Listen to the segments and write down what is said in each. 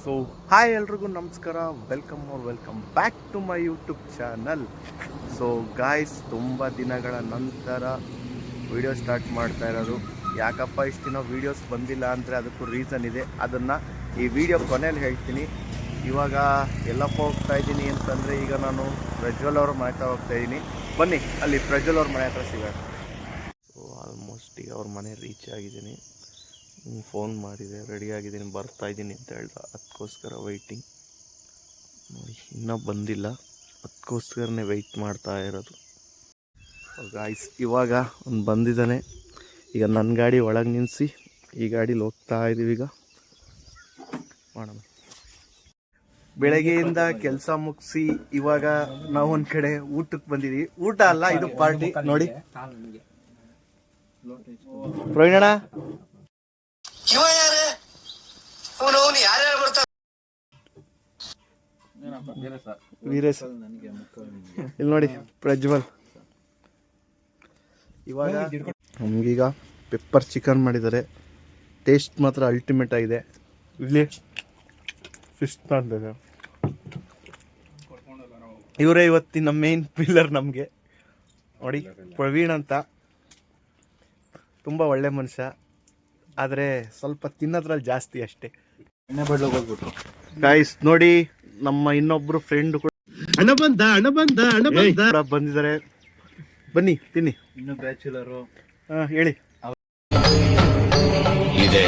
So hi ಎಲ್ರಿಗೂ ನಮಸ್ಕಾರ, welcome back to my YouTube channel. So guys, ತುಂಬ ದಿನಗಳ ನಂತರ ವಿಡಿಯೋ ಸ್ಟಾರ್ಟ್ ಮಾಡ್ತಾ ಇರೋದು. ಯಾಕಪ್ಪ ಇಷ್ಟು ದಿನ ವೀಡಿಯೋಸ್ ಬಂದಿಲ್ಲ ಅಂದರೆ ಅದಕ್ಕೂ ರೀಸನ್ ಇದೆ. ಅದನ್ನು ಈ ವಿಡಿಯೋ ಕೊನೆಯಲ್ಲಿ ಹೇಳ್ತೀನಿ. ಇವಾಗ ಎಲ್ಲಪ್ಪ ಹೋಗ್ತಾ ಇದ್ದೀನಿ ಅಂತಂದರೆ, ಈಗ ನಾನು ಪ್ರಜ್ವಲ್ ಅವ್ರ ಮನೆ ಹತ್ರ ಹೋಗ್ತಾ ಇದ್ದೀನಿ. ಬನ್ನಿ ಅಲ್ಲಿ ಪ್ರಜ್ವಲ್ ಅವ್ರ ಮನೆ ಹತ್ರ ಸಿಗೋಣ. ಸೊ ಆಲ್ಮೋಸ್ಟ್ ಈಗ ಅವ್ರ ಮನೆ ರೀಚ್ ಆಗಿದ್ದೀನಿ. ಫೋನ್ ಮಾಡಿದೆ, ರೆಡಿ ಆಗಿದ್ದೀನಿ, ಬರ್ತಾ ಇದ್ದೀನಿ ಅಂತ ಹೇಳ್ದ. ಅದಕ್ಕೋಸ್ಕರ ವೆಯ್ಟಿಂಗ್. ನೋಡಿ ಇನ್ನೂ ಬಂದಿಲ್ಲ, ಅದಕ್ಕೋಸ್ಕರನೇ ವೆಯ್ಟ್ ಮಾಡ್ತಾ ಇರೋದು. ಗಾಯ್ಸ್, ಇವಾಗ ಒಂದು ಬಂದಿದ್ದಾನೆ. ಈಗ ನನ್ನ ಗಾಡಿ ಒಳಗೆ ನಿಲ್ಲಿಸಿ ಈ ಗಾಡೀಲಿ ಹೋಗ್ತಾ ಇದ್ದೀವಿ. ಈಗ ಮಾಡೋಣ. ಬೆಳಗ್ಗೆಯಿಂದ ಕೆಲಸ ಮುಗಿಸಿ ಇವಾಗ ನಾವು ಒಂದು ಕಡೆ ಊಟಕ್ಕೆ ಬಂದಿದ್ದೀವಿ. ಊಟ ಅಲ್ಲ, ಇದು ಪಾರ್ಟಿ. ನೋಡಿ ಪ್ರವೀಣಣ್ಣ, ವೀರೇಶ್, ಇಲ್ಲಿ ನೋಡಿ ಪ್ರಜ್ವಲ್. ಇವಾಗ ನಮಗೀಗ ಪೆಪ್ಪರ್ ಚಿಕನ್ ಮಾಡಿದ್ದಾರೆ. ಟೇಸ್ಟ್ ಮಾತ್ರ ಅಲ್ಟಿಮೇಟ್ ಆಗಿದೆ. ಇಲ್ಲಿ ಫಿಶ್ ಮಾಡ್ತಾರೆ. ಇವರೇ ಇವತ್ತಿನ ಮೇನ್ ಪಿಲ್ಲರ್ ನಮಗೆ. ನೋಡಿ ಪ್ರವೀಣ್ ಅಂತ, ತುಂಬ ಒಳ್ಳೆ ಮನುಷ್ಯ, ಆದರೆ ಸ್ವಲ್ಪ ತಿನ್ನೋದ್ರಲ್ಲಿ ಜಾಸ್ತಿ ಅಷ್ಟೇ. ಗಾಯ್ಸ್ ನೋಡಿ, ನಮ್ಮ ಇನ್ನೊಬ್ರು ಫ್ರೆಂಡ್ ಕೂಡ ಬಂದಿದ್ದಾರೆ. ಬನ್ನಿ ತಿನ್ನಿ. ಇನ್ನು ಬ್ಯಾಚುಲರು ಹೇಳಿ. ಇದೆ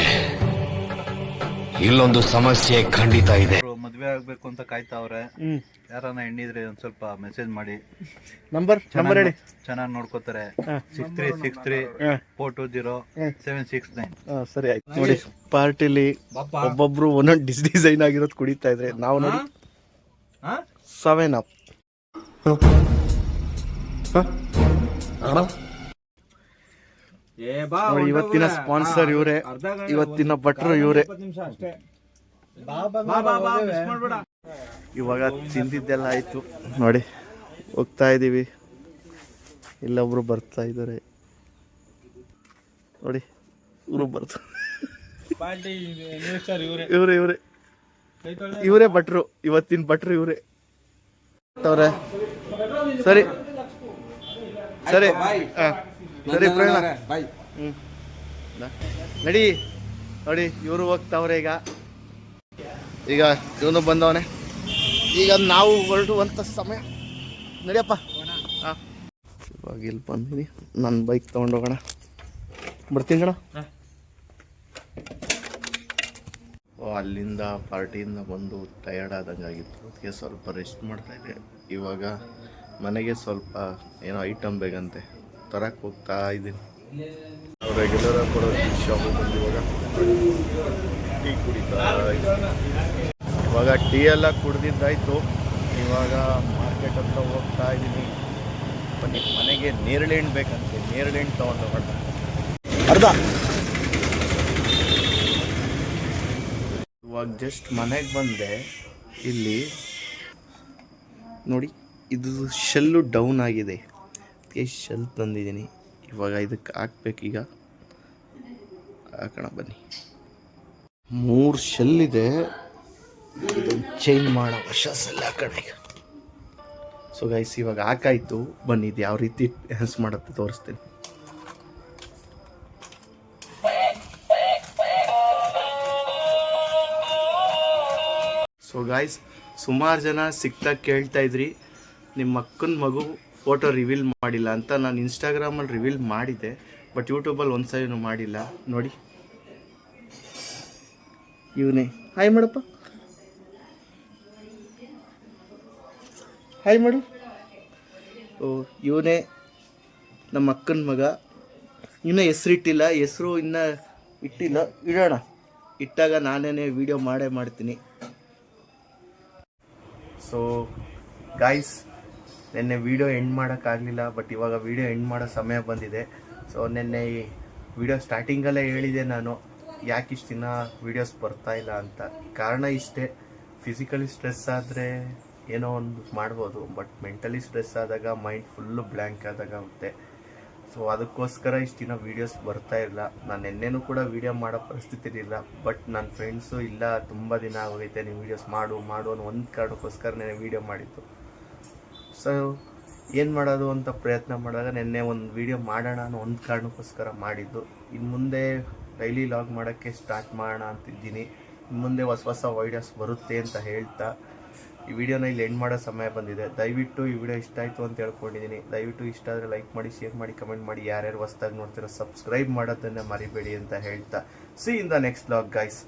ಇಲ್ಲೊಂದು ಸಮಸ್ಯೆ ಖಂಡಿತ ಇದೆ. ಮದ್ವೆ ಆಗ್ಬೇಕು ಅಂತ ಕಾಯ್ತಾವ್ರೆ. ಯಾರನ್ನ ಹೆಣ್ಣಿದ್ರೆ ಒಂದ್ ಸ್ವಲ್ಪ ಮೆಸೇಜ್ ಮಾಡಿ. ನಂಬರ್ ಹೇಳಿ. ಚೆನ್ನಾಗಿ ನೋಡ್ಕೋತಾರೆ. 6363420769. ಸರಿ ಆಯ್ತು. ನೋಡಿ ಪಾರ್ಟಿಲಿ ಒಬ್ಬೊಬ್ರು ಒಂದೊಂದು ಡಿಸೈನ್ ಆಗಿರೋದು ಕುಡಿತಾ ಇದ್ರೆ, ನಾವು ನೋಡಿ 7 ಅಪ್. ನೋಡಿ ಇವತ್ತಿನ ಸ್ಪಾನ್ಸರ್ ಇವರೇ, ಇವತ್ತಿನ ಭಟ್ರು ಇವರೇ. ಇವಾಗ ತಿಂದಿದ್ದೆಲ್ಲ ಆಯ್ತು. ನೋಡಿ ಹೋಗ್ತಾ ಇದೀವಿ. ಇಲ್ಲೊಬ್ರು ಬರ್ತಾ ಇದ್ದಾರೆ. ನೋಡಿ ಇವರು ಇವರೇ ಭಟ್ರು, ಇವತ್ತಿನ ಭಟ್ರು ಇವರೇ. ಸರಿ ಸರಿ ಸರಿ ಪ್ರೇಮ, ನಡಿ. ನೋಡಿ ಇವರು ಹೋಗ್ತಾವ್ರೆ. ಈಗ ಇವನು ಬಂದವನೆ. ಈಗ ನಾವು ಹೊರಡುವಂಥ ಸಮಯ. ನಡಿಯಪ್ಪ. ಹಾಂ, ಇವಾಗ ಇಲ್ಲಿ ಬಂದಿನಿ. ನನ್ನ ಬೈಕ್ ತೊಗೊಂಡೋಗೋಣ. ಬರ್ತೀನಿ ಕಣ. ಅಲ್ಲಿಂದ ಪಾರ್ಟಿಯಿಂದ ಬಂದು ಟಯರ್ಡ್ ಆದಂಗೆ ಆಗಿತ್ತು. ಅದಕ್ಕೆ ಸ್ವಲ್ಪ ರೆಸ್ಟ್ ಮಾಡ್ತಾಯಿದ್ದೆ. ಇವಾಗ ಮನೆಗೆ ಸ್ವಲ್ಪ ಏನೋ ಐಟಮ್ ಬೇಕಂತೆ, ತರಕ್ಕೆ ಹೋಗ್ತಾ ಇದ್ದೀನಿ. ನಾವು ರೆಗ್ಯುಲರ್ ಆಗಿ ಕೊಡೋ ಟೀ ಶಾಪಿಗೆ ಬಂದು ಇವಾಗ ಟೀ ಕುಡಿತಾ ಇದ್ದೀನಿ. ಇವಾಗ ಟೀ ಎಲ್ಲ ಕುಡ್ದಿದ್ದಾಯಿತು. ಇವಾಗ ಮಾರ್ಕೆಟ್ ಹತ್ರ ಹೋಗ್ತಾ ಇದ್ದೀನಿ. ಬನ್ನಿ, ಮನೆಗೆ ನೇರಳೆ ಹಣ್ಣು ಬೇಕಂತೆ. ನೇರಳೆ ಹಣ್ಣು ತೊಗೊಂಡು ಹೋಗೋಣ. ಅರ್ಧ. ಇವಾಗ ಜಸ್ಟ್ ಮನೆಗೆ ಬಂದೆ. ಇಲ್ಲಿ ನೋಡಿ, ಇದು ಶೆಲ್ಲು ಡೌನ್ ಆಗಿದೆ. ಶೆಲ್ ತಂದಿದ್ದೀನಿ. ಇವಾಗ ಇದಕ್ಕೆ ಹಾಕ್ಬೇಕೀಗ. ಹಾಕೋಣ ಬನ್ನಿ. 3 ಶೆಲ್ ಇದೆ. ಇದನ್ನು ಚೇಂಜ್ ಮಾಡೋ ಹೊಸ ಶೆಲ್ ಹಾಕೋಣ ಈಗ. ಸೊ ಗೈಸ್, ಇವಾಗ ಹಾಕಾಯ್ತು. ಬನ್ನಿ ಇದು ಯಾವ ರೀತಿ ಡ್ಯಾನ್ಸ್ ಮಾಡುತ್ತೆ ತೋರಿಸ್ತೀನಿ. ಸೊ ಗಾಯ್ಸ್, ಸುಮಾರು ಜನ ಸಿಕ್ತಾಗ ಕೇಳ್ತಾ ಇದ್ರಿ, ನಿಮ್ಮ ಅಕ್ಕನ ಮಗು ಫೋಟೋ ರಿವೀಲ್ ಮಾಡಿಲ್ಲ ಅಂತ. ನಾನು ಇನ್ಸ್ಟಾಗ್ರಾಮಲ್ಲಿ ರಿವೀಲ್ ಮಾಡಿದ್ದೆ, ಬಟ್ ಯೂಟ್ಯೂಬಲ್ಲಿ ಒಂದ್ಸರಿನೂ ಮಾಡಿಲ್ಲ. ನೋಡಿ ಇವನೇ. ಹಾಯ್ ಮಾಡಪ್ಪ, ಹಾಯ್ ಮಾಡು. ಓ, ಇವನೇ ನಮ್ಮ ಅಕ್ಕನ ಮಗ. ಇನ್ನೂ ಹೆಸರಿಟ್ಟಿಲ್ಲ, ಹೆಸರು ಇನ್ನೂ ಇಟ್ಟಿಲ್ಲ. ಇಡೋಣ. ಇಟ್ಟಾಗ ನಾನೇ ವಿಡಿಯೋ ಮಾಡ್ತೀನಿ. ಸೊ ಗಾಯ್ಸ್, ನೆನ್ನೆ ವೀಡಿಯೋ ಎಂಡ್ ಮಾಡೋಕ್ಕಾಗಲಿಲ್ಲ, ಬಟ್ ಇವಾಗ ವೀಡಿಯೋ ಎಂಡ್ ಮಾಡೋ ಸಮಯ ಬಂದಿದೆ. ಸೊ ನೆನ್ನೆ ಈ ವಿಡಿಯೋ ಸ್ಟಾರ್ಟಿಂಗಲ್ಲೇ ಹೇಳಿದೆ ನಾನು, ಯಾಕೆ ಇಷ್ಟು ದಿನ ವೀಡಿಯೋಸ್ ಬರ್ತಾಯಿಲ್ಲ ಅಂತ. ಕಾರಣ ಇಷ್ಟೇ, ಫಿಸಿಕಲಿ ಸ್ಟ್ರೆಸ್ ಆದರೆ ಏನೋ ಒಂದು ಮಾಡ್ಬೋದು, ಬಟ್ ಮೆಂಟಲಿ ಸ್ಟ್ರೆಸ್ ಆದಾಗ ಮೈಂಡ್ ಫುಲ್ಲು ಬ್ಲ್ಯಾಂಕ್ ಆದಾಗ ಆಗುತ್ತೆ. ಸೊ ಅದಕ್ಕೋಸ್ಕರ ಇಷ್ಟು ದಿನ ವೀಡಿಯೋಸ್ ಬರ್ತಾ ಇಲ್ಲ. ನಾನು ನಿನ್ನೆನೂ ಕೂಡ ವೀಡಿಯೋ ಮಾಡೋ ಪರಿಸ್ಥಿತಿ ಇರಲಿಲ್ಲ. ಬಟ್ ನನ್ನ ಫ್ರೆಂಡ್ಸು ಇಲ್ಲ ತುಂಬ ದಿನ ಆಗೋಗೈತೆ ನೀವು ವೀಡಿಯೋಸ್ ಮಾಡು ಅನ್ನೋ ಒಂದು ಕಾರಣಕ್ಕೋಸ್ಕರ ನಾನು ವೀಡಿಯೋ ಮಾಡಿದ್ದು. ಸೊ ಏನು ಮಾಡೋದು ಅಂತ ಪ್ರಯತ್ನ ಮಾಡಿದಾಗ ನಿನ್ನೆ ಒಂದು ವೀಡಿಯೋ ಮಾಡೋಣ ಅನ್ನೋ ಒಂದು ಕಾರಣಕ್ಕೋಸ್ಕರ ಮಾಡಿದ್ದು. ಇನ್ನು ಮುಂದೆ ಡೈಲಿ ಲಾಗ್ ಮಾಡೋಕ್ಕೆ ಸ್ಟಾರ್ಟ್ ಮಾಡೋಣ ಅಂತಿದ್ದೀನಿ. ಇನ್ನು ಮುಂದೆ ಹೊಸ ವೀಡಿಯೋಸ್ ಬರುತ್ತೆ ಅಂತ ಹೇಳ್ತಾ ಈ ವಿಡಿಯೋನ ಇಲ್ಲಿ ಎಂಡ್ ಮಾಡೋ ಸಮಯ ಬಂದಿದೆ. ದಯವಿಟ್ಟು ಈ ವಿಡಿಯೋ ಇಷ್ಟ ಆಯಿತು ಅಂತ ಹೇಳ್ಕೊಂಡಿದ್ದೀನಿ. ದಯವಿಟ್ಟು ಇಷ್ಟ ಆದರೆ ಲೈಕ್ ಮಾಡಿ, ಶೇರ್ ಮಾಡಿ, ಕಮೆಂಟ್ ಮಾಡಿ. ಯಾರ್ಯಾರು ಹೊಸ್ದಾಗಿ ನೋಡ್ತೀರೋ ಸಬ್ಸ್ಕ್ರೈಬ್ ಮಾಡೋದನ್ನು ಮರಿಬೇಡಿ ಅಂತ ಹೇಳ್ತಾ C in the next vlog guys.